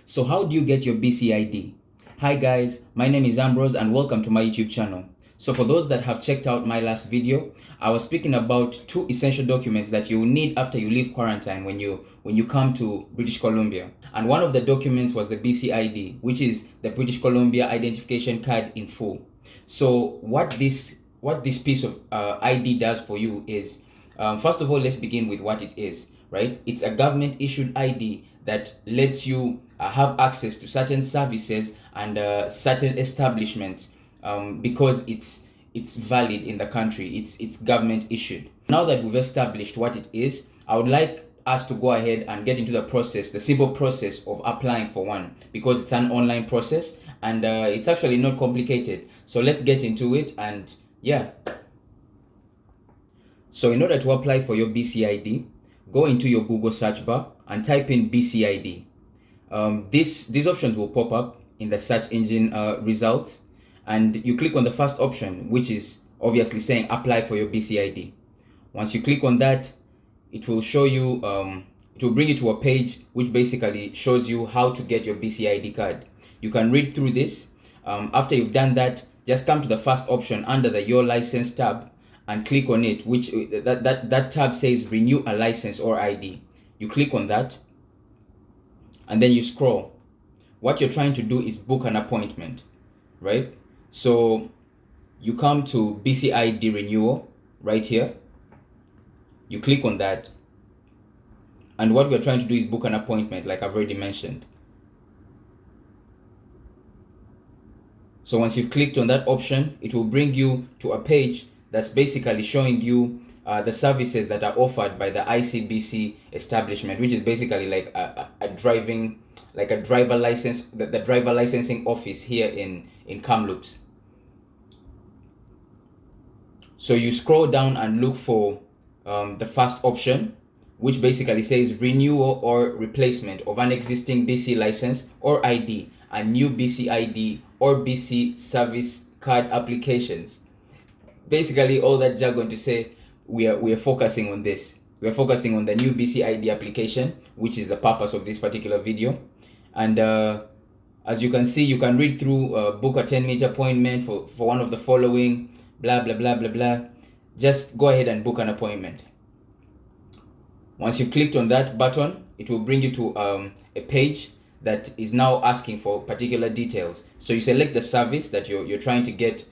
So how do you get your BCID? Hi guys, my name is Ambrose and welcome to my YouTube channel. So for those that have checked out my last video, I was speaking about two essential documents that you will need after you leave quarantine when you come to British Columbia. And one of the documents was the BCID, which is the British Columbia Identification Card in full. So what this piece of ID does for you is, first of all, let's begin with what it is, right? It's a government issued ID that lets you have access to certain services and certain establishments because it's valid in the country. It's government issued. Now that we've established what it is, I would like us to go ahead and get into the simple process of applying for one, because it's an online process and it's actually not complicated. So let's get into it. And yeah, so in order to apply for your BCID, go into your Google search bar and type in BCID. These options will pop up in the search engine results, and you click on the first option, which is obviously saying apply for your BCID. Once you click on that, it will show you, it will bring you to a page which basically shows you how to get your BCID card. You can read through this. After you've done that, just come to the first option under the Your License tab and click on it, which that tab says renew a license or ID. You click on that and then you scroll. What you're trying to do is book an appointment, right? So you come to BCID renewal right here. You click on that, and what we're trying to do is book an appointment, like I've already mentioned. So once you've clicked on that option, it will bring you to a page that's basically showing you the services that are offered by the ICBC establishment, which is basically like a driver license, the driver licensing office here in Kamloops. So you scroll down and look for the first option, which basically says renewal or replacement of an existing BC license or ID, and new BC ID or BC service card applications. Basically all that jargon to say we are focusing on this. We are focusing on the new BC ID application, which is the purpose of this particular video. And as you can see, you can read through book a 10-minute appointment for one of the following, blah blah blah blah blah. Just go ahead and book an appointment. Once you've clicked on that button, it will bring you to a page that is now asking for particular details. So you select the service that you're trying to get.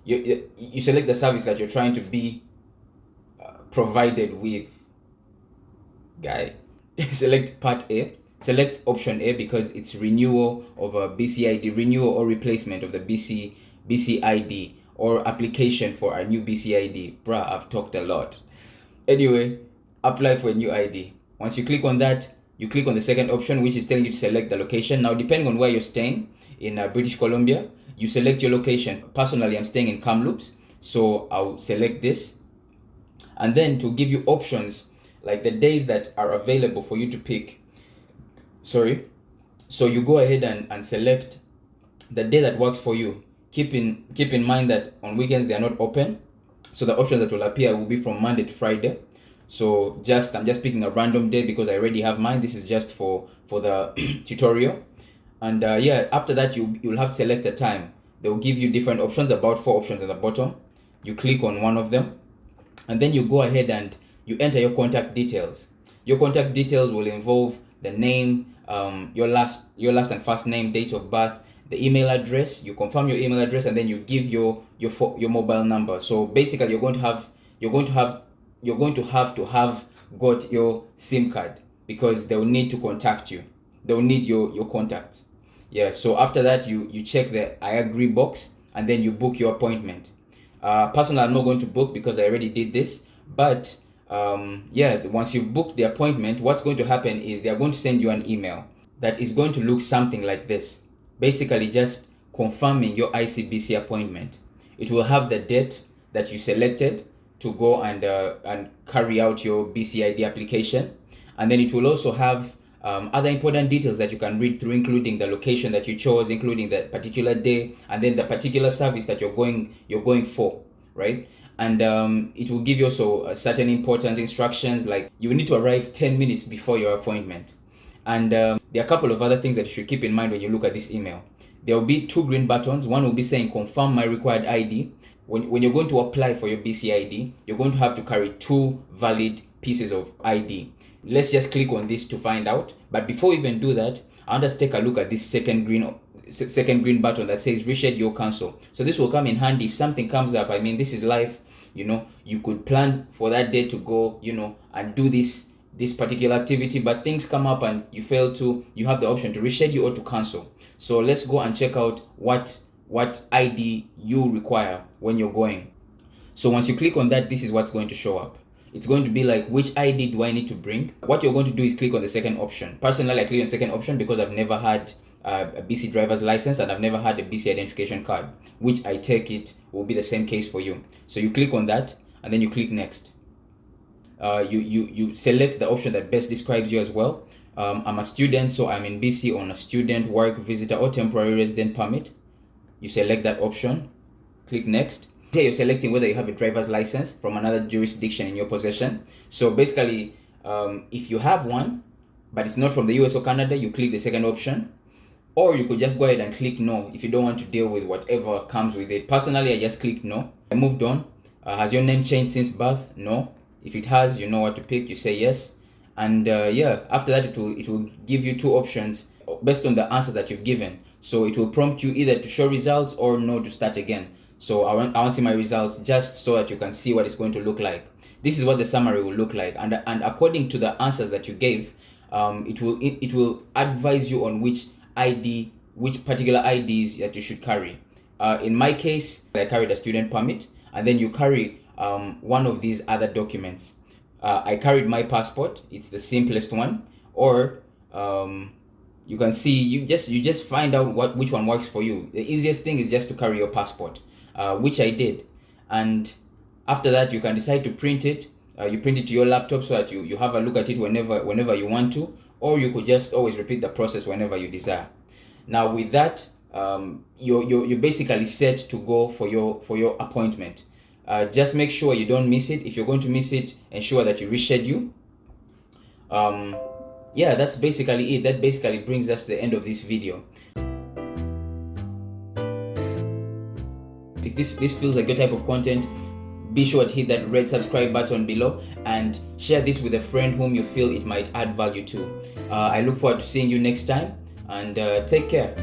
You select the service that you're trying to be provided with. Select part A. Select option A because it's renewal of a BCID, renewal or replacement of the BCID, or application for a new BCID. Bruh, I've talked a lot. Anyway, apply for a new ID. Once you click on that, you click on the second option, which is telling you to select the location. Now, depending on where you're staying in British Columbia, you select your location. Personally, I'm staying in Kamloops, so I'll select this. And then to give you options, like the days that are available for you to pick. So you go ahead and select the day that works for you. Keep in mind that on weekends they are not open, so the options that will appear will be from Monday to Friday. So I'm just picking a random day because I already have mine. This is just for the tutorial. And yeah, after that you'll have to select a time. They will give you different options, about 4 options at the bottom. You click on one of them, and then you go ahead and you enter your contact details. Your contact details will involve the name, your last and first name, date of birth, the email address. You confirm your email address, and then you give your mobile number. So basically you're going to have to have got your SIM card, because they'll need to contact you. They'll need your contacts. Yeah, so after that you check the I agree box, and then you book your appointment. Personally, I'm not going to book because I already did this, but yeah, once you've booked the appointment, what's going to happen is they're going to send you an email that is going to look something like this, basically just confirming your ICBC appointment. It will have the date that you selected to go and carry out your BCID application, and then it will also have other important details that you can read through, including the location that you chose, including the particular day, and then the particular service that you're going for, right? And it will give you also certain important instructions, like you need to arrive 10 minutes before your appointment. And there are a couple of other things that you should keep in mind when you look at this email. There will be 2 green buttons. One will be saying confirm my required ID. When you're going to apply for your BC ID, you're going to have to carry 2 valid pieces of ID. Let's just click on this to find out. But before we even do that, I want us to take a look at this second green button that says reschedule cancel. So this will come in handy if something comes up. I mean, this is life, you could plan for that day to go, and do this particular activity, but things come up and you fail to, you have the option to reschedule or to cancel. So let's go and check out what ID you require when you're going. So once you click on that, this is what's going to show up. It's going to be like, which ID do I need to bring? What you're going to do is click on the second option. Personally, I click on the second option because I've never had a BC driver's license and I've never had a BC identification card, which I take it will be the same case for you. So you click on that and then you click next. You select the option that best describes you as well. I'm a student, so I'm in BC on a student, work, visitor, or temporary resident permit. You select that option, click next. Here you're selecting whether you have a driver's license from another jurisdiction in your possession. So basically, if you have one, but it's not from the US or Canada, you click the second option. Or you could just go ahead and click no if you don't want to deal with whatever comes with it. Personally, I just clicked no. I moved on. Has your name changed since birth? No. If it has, you know what to pick. You say yes. And after that, it will give you 2 options based on the answer that you've given. So it will prompt you either to show results or no to start again. So I want to see my results just so that you can see what it's going to look like. This is what the summary will look like. And according to the answers that you gave, it will advise you on which particular IDs that you should carry. In my case, I carried a student permit, and then you carry one of these other documents. I carried my passport. It's the simplest one. Or you can see, you just find out which one works for you. The easiest thing is just to carry your passport, which I did. And after that, you can decide to print it. You print it to your laptop so that you have a look at it whenever you want to, or you could just always repeat the process whenever you desire. Now with that, you're basically set to go for your appointment. Just make sure you don't miss it. If you're going to miss it, ensure that you reschedule. That's basically it. That basically brings us to the end of this video. If this feels like your type of content, be sure to hit that red subscribe button below and share this with a friend whom you feel it might add value to. I look forward to seeing you next time, and take care.